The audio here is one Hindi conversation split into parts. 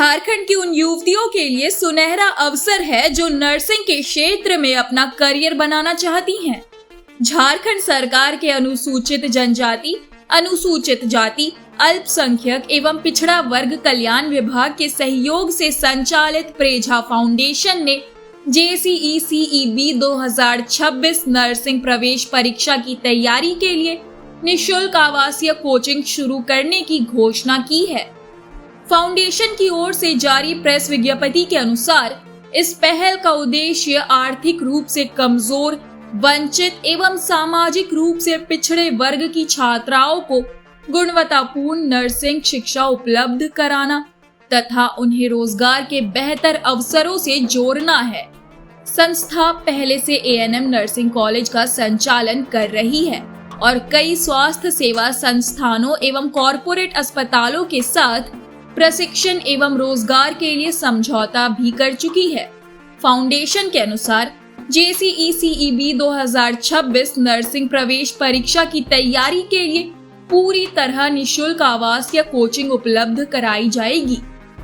झारखंड की उन युवतियों के लिए सुनहरा अवसर है जो नर्सिंग के क्षेत्र में अपना करियर बनाना चाहती हैं। झारखंड सरकार के अनुसूचित जनजाति, अनुसूचित जाति, अल्पसंख्यक एवं पिछड़ा वर्ग कल्याण विभाग के सहयोग से संचालित प्रेझा फाउंडेशन ने JCECEB 2026 नर्सिंग प्रवेश परीक्षा की तैयारी के लिए निःशुल्क आवासीय कोचिंग शुरू करने की घोषणा की है। फाउंडेशन की ओर से जारी प्रेस विज्ञप्ति के अनुसार इस पहल का उद्देश्य आर्थिक रूप से कमजोर, वंचित एवं सामाजिक रूप से पिछड़े वर्ग की छात्राओं को गुणवत्तापूर्ण नर्सिंग शिक्षा उपलब्ध कराना तथा उन्हें रोजगार के बेहतर अवसरों से जोड़ना है। संस्था पहले से ANM नर्सिंग कॉलेज का संचालन कर रही है और कई स्वास्थ्य सेवा संस्थानों एवं कॉरपोरेट अस्पतालों के साथ प्रशिक्षण एवं रोजगार के लिए समझौता भी कर चुकी है। फाउंडेशन के अनुसार JCECEB 2026 नर्सिंग प्रवेश परीक्षा की तैयारी के लिए पूरी तरह निःशुल्क आवासीय कोचिंग उपलब्ध कराई जाएगी।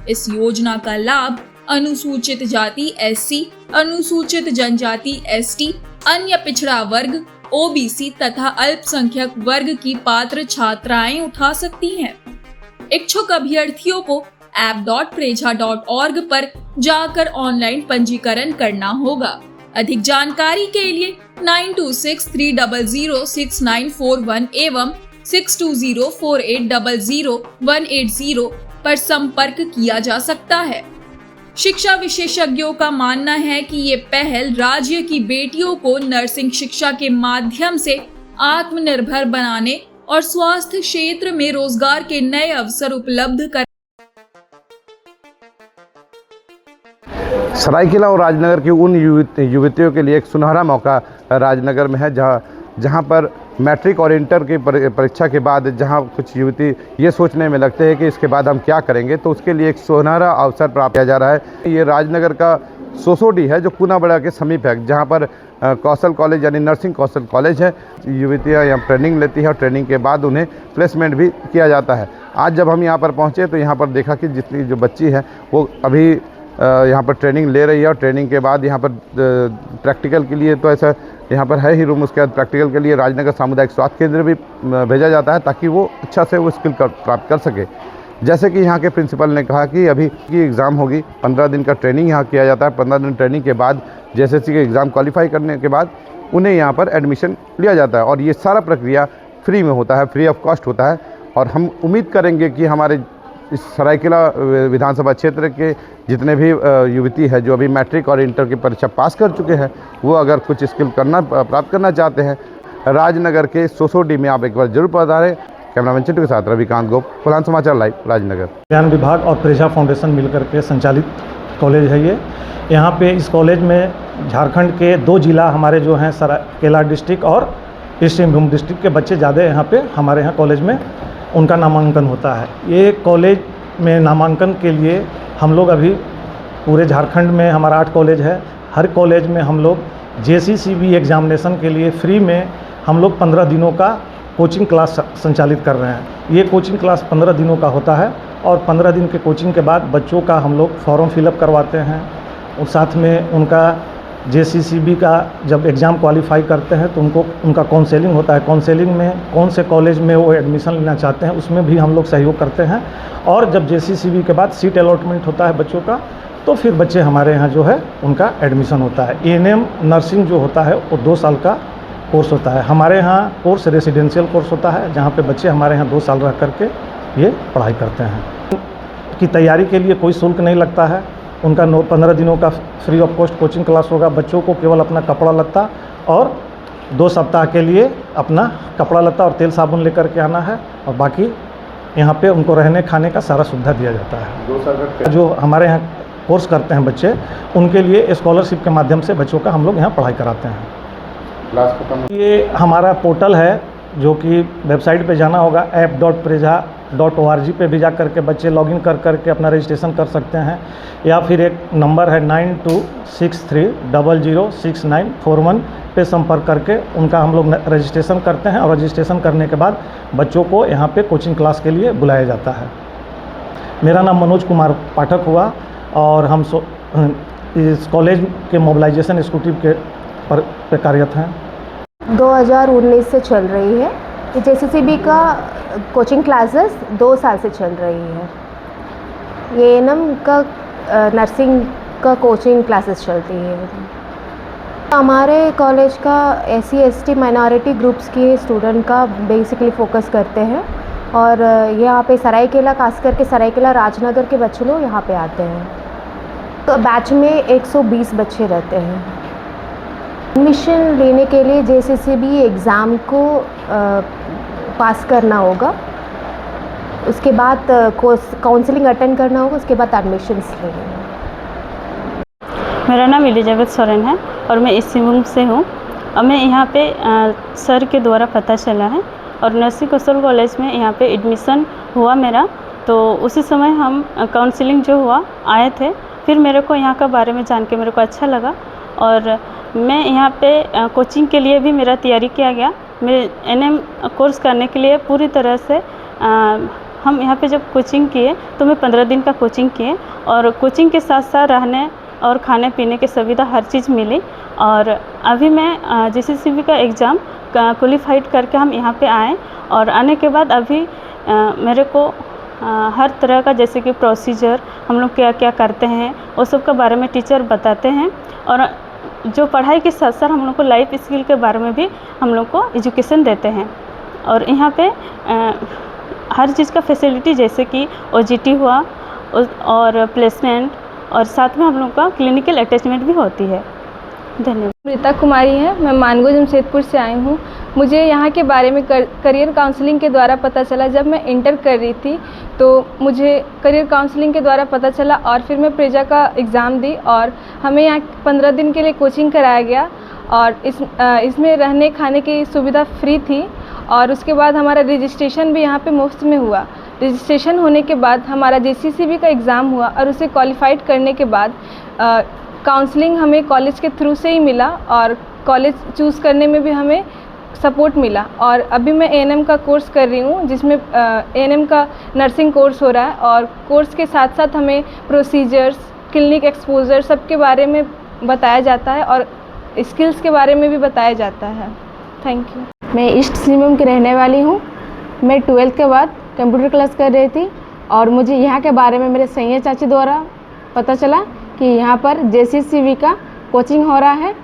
इस योजना का लाभ अनुसूचित जाति SC, अनुसूचित जनजाति ST, अन्य पिछड़ा वर्ग OBC तथा अल्पसंख्यक वर्ग की पात्र छात्राएं उठा सकती हैं। इच्छुक अभ्यर्थियों को app.preja.org पर जाकर ऑनलाइन पंजीकरण करना होगा। अधिक जानकारी के लिए 9263006941 एवं 6204800180 पर संपर्क किया जा सकता है। शिक्षा विशेषज्ञों का मानना है कि ये पहल राज्य की बेटियों को नर्सिंग शिक्षा के माध्यम से आत्मनिर्भर बनाने और स्वास्थ्य क्षेत्र में रोजगार के नए अवसर उपलब्ध कर। सरायकेला और राजनगर की उन युवतियों के लिए एक सुनहरा मौका राजनगर में है, जहां पर मैट्रिक और इंटर की परीक्षा के बाद जहां कुछ युवती ये सोचने में लगते हैं कि इसके बाद हम क्या करेंगे, तो उसके लिए एक सुनहरा अवसर प्राप्त किया जा रहा है। ये राजनगर का सोसोडी है जो पूनाबड़ा के समीप है, जहां पर कौशल कॉलेज यानी नर्सिंग कौशल कॉलेज है। युवतियाँ यहाँ ट्रेनिंग लेती है और ट्रेनिंग के बाद उन्हें प्लेसमेंट भी किया जाता है। आज जब हम यहाँ पर पहुँचे तो यहाँ पर देखा कि जितनी जो बच्ची है वो अभी यहाँ पर ट्रेनिंग ले रही है और ट्रेनिंग के बाद यहाँ पर प्रैक्टिकल के लिए तो ऐसा यहाँ पर है ही रूम, उसके बाद प्रैक्टिकल के लिए राजनगर सामुदायिक स्वास्थ्य केंद्र भी भेजा जाता है ताकि वो अच्छा से वो स्किल प्राप्त कर सके। जैसे कि यहाँ के प्रिंसिपल ने कहा कि अभी की एग्ज़ाम होगी, 15 दिन का ट्रेनिंग यहाँ किया जाता है। 15 दिन ट्रेनिंग के बाद JSSC के एग्ज़ाम क्वालिफाई करने के बाद उन्हें यहाँ पर एडमिशन लिया जाता है और ये सारा प्रक्रिया फ्री में होता है, फ्री ऑफ कॉस्ट होता है। और हम उम्मीद करेंगे कि हमारे इस सरायकेला विधानसभा क्षेत्र के जितने भी युवती है जो अभी मैट्रिक और इंटर की परीक्षा पास कर चुके हैं, वो अगर कुछ स्किल प्राप्त करना चाहते हैं, राजनगर के सोसोडी में आप एक बार जरूर पधारें। कैमरामैन चिंटू के साथ रविकांत गोप, कोल्हान समाचार लाइव, राजनगर। ज्ञान विभाग और प्रेझा फाउंडेशन मिलकर के संचालित कॉलेज है ये। यहाँ पे इस कॉलेज में झारखंड के 2 जिला हमारे जो हैं सरायकेला डिस्ट्रिक्ट और ईस्ट सिंहभूम डिस्ट्रिक्ट के बच्चे ज़्यादा यहाँ पे हमारे यहाँ कॉलेज में उनका नामांकन होता है। ये कॉलेज में नामांकन के लिए हम लोग अभी पूरे झारखंड में हमारा 8 कॉलेज है। हर कॉलेज में हम लोग JCCB एग्जामिनेशन के लिए फ्री में हम लोग 15 दिनों का कोचिंग क्लास संचालित कर रहे हैं। ये कोचिंग क्लास 15 दिनों का होता है और 15 दिन के कोचिंग के बाद बच्चों का हम लोग फॉर्म फिलअप करवाते हैं और साथ में उनका JCCB का जब एग्ज़ाम क्वालिफाई करते हैं तो उनका काउंसलिंग होता है। काउंसलिंग में कौन से कॉलेज में वो एडमिशन लेना चाहते हैं उसमें भी हम लोग सहयोग करते हैं। और जब JCCB के बाद सीट अलॉटमेंट होता है बच्चों का, तो फिर बच्चे हमारे यहाँ जो है उनका एडमिशन होता है। ANM नर्सिंग जो होता है वो 2 साल का कोर्स होता है। हमारे यहाँ कोर्स रेसिडेंशियल कोर्स होता है जहाँ पे बच्चे हमारे यहाँ 2 साल रह करके ये पढ़ाई करते हैं। की तैयारी के लिए कोई शुल्क नहीं लगता है। उनका 15 दिनों का free of cost coaching class होगा। बच्चों को केवल अपना कपड़ा लत्ता और 2 सप्ताह के लिए अपना कपड़ा लत्ता और तेल साबुन लेकर के आना है और बाकी यहाँ पे उनको रहने खाने का सारा सुविधा दिया जाता है। 2 साल का जो हमारे यहाँ कोर्स करते हैं बच्चे, उनके लिए स्कॉलरशिप के माध्यम से बच्चों का हम लोग यहाँ पढ़ाई कराते हैं। क्लास खत्म। ये हमारा पोर्टल है जो कि वेबसाइट पे जाना होगा app.preja.org पे भी जा करके बच्चे लॉगिन कर करके अपना रजिस्ट्रेशन कर सकते हैं, या फिर एक नंबर है 9263006941 पे संपर्क करके उनका हम लोग रजिस्ट्रेशन करते हैं और रजिस्ट्रेशन करने के बाद बच्चों को यहाँ पे कोचिंग क्लास के लिए बुलाया जाता है। मेरा नाम मनोज कुमार पाठक हुआ और हम इस कॉलेज के मोबिलाइजेशन एग्जीक्यूटिव के पर कार्यरत हैं। 2019 से चल रही है। ये JCCB का कोचिंग क्लासेस 2 साल से चल रही है। ये ANM का नर्सिंग का कोचिंग क्लासेस चलती है। हमारे कॉलेज का SC/ST माइनॉरिटी ग्रुप्स के स्टूडेंट का बेसिकली फोकस करते हैं और यहाँ पे सरायकेला, खास करके सरायकेला राजनगर के बच्चे लोग यहाँ पे आते हैं। तो बैच में 120 बच्चे रहते हैं। एडमिशन लेने के लिए JCCB एग्ज़ाम को पास करना होगा, उसके बाद काउंसलिंग अटेंड करना होगा, उसके बाद एडमिशन्स लेने होंगे। मेरा नाम एलिजाबेथ सोरेन है और मैं इस सिंहभूम से हूँ। हमें यहाँ पे सर के द्वारा पता चला है और नरसिंह कौशल कॉलेज में यहाँ पे एडमिशन हुआ मेरा, तो उसी समय हम काउंसलिंग जो हुआ आए थे। फिर मेरे को यहाँ का बारे में जान के मेरे को अच्छा लगा और मैं यहाँ पे कोचिंग के लिए भी मेरा तैयारी किया गया। मेरे NM कोर्स करने के लिए पूरी तरह से हम यहाँ पे जब कोचिंग किए तो मैं 15 दिन का कोचिंग किए और कोचिंग के साथ साथ रहने और खाने पीने की सुविधा हर चीज़ मिली। और अभी मैं JCCB का एग्ज़ाम क्वालिफाइड करके हम यहाँ पे आए और आने के बाद अभी मेरे को हर तरह का जैसे कि प्रोसीजर हम लोग क्या क्या करते हैं वो सब के बारे में टीचर बताते हैं और जो पढ़ाई के साथ साथ हम लोग को लाइफ स्किल के बारे में भी हम लोग को एजुकेशन देते हैं। और यहाँ पे हर चीज़ का फैसिलिटी जैसे कि OJT हुआ और प्लेसमेंट और साथ में हम लोग का क्लिनिकल अटैचमेंट भी होती है। धन्यवाद। रीता कुमारी है, मैं मानगो जमशेदपुर से आई हूँ। मुझे यहाँ के बारे में करियर काउंसलिंग के द्वारा पता चला। जब मैं इंटर कर रही थी तो मुझे करियर काउंसलिंग के द्वारा पता चला और फिर मैं प्रेजा का एग्ज़ाम दी और हमें यहाँ 15 दिन के लिए कोचिंग कराया गया और इसमें रहने खाने की सुविधा फ्री थी और उसके बाद हमारा रजिस्ट्रेशन भी यहाँ पे मुफ्त में हुआ। रजिस्ट्रेशन होने के बाद हमारा JCCB का एग्ज़ाम हुआ और उसे क्वालिफाइड करने के बाद काउंसलिंग हमें कॉलेज के थ्रू से ही मिला और कॉलेज चूज़ करने में भी हमें सपोर्ट मिला। और अभी मैं ANM का कोर्स कर रही हूँ जिसमें ANM का नर्सिंग कोर्स हो रहा है और कोर्स के साथ साथ हमें प्रोसीजर्स, क्लिनिक एक्सपोजर सब के बारे में बताया जाता है और स्किल्स के बारे में भी बताया जाता है। Thank you. मैं ईस्ट सिंहभूम की रहने वाली हूँ। मैं 12th के बाद कंप्यूटर क्लास कर रही थी और मुझे यहाँ के बारे में मेरे सैया चाची द्वारा पता चला कि यहाँ पर JCCB का कोचिंग हो रहा है।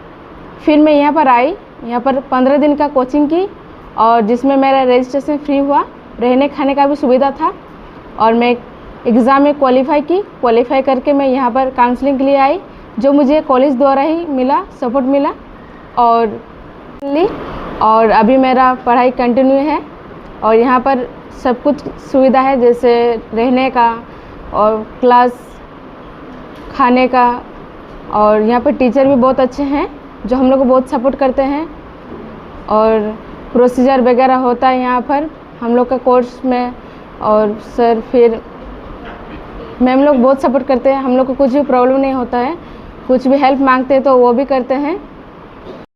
फिर मैं यहाँ पर आई, यहाँ पर 15 दिन का कोचिंग की और जिसमें मेरा रजिस्ट्रेशन फ्री हुआ, रहने खाने का भी सुविधा था और मैं एग्ज़ाम में क्वालिफाई करके मैं यहाँ पर काउंसलिंग के लिए आई, जो मुझे कॉलेज द्वारा ही मिला, सपोर्ट मिला और अभी मेरा पढ़ाई कंटिन्यू है और यहाँ पर सब कुछ सुविधा है जैसे रहने का और क्लास खाने का और यहाँ पर टीचर भी बहुत अच्छे हैं जो हम लोग को बहुत सपोर्ट करते हैं और प्रोसीजर वगैरह होता है यहाँ पर हम लोग का कोर्स में और सर फिर मैम लोग बहुत सपोर्ट करते हैं। हम लोग को कुछ भी प्रॉब्लम नहीं होता है, कुछ भी हेल्प मांगते हैं तो वो भी करते हैं।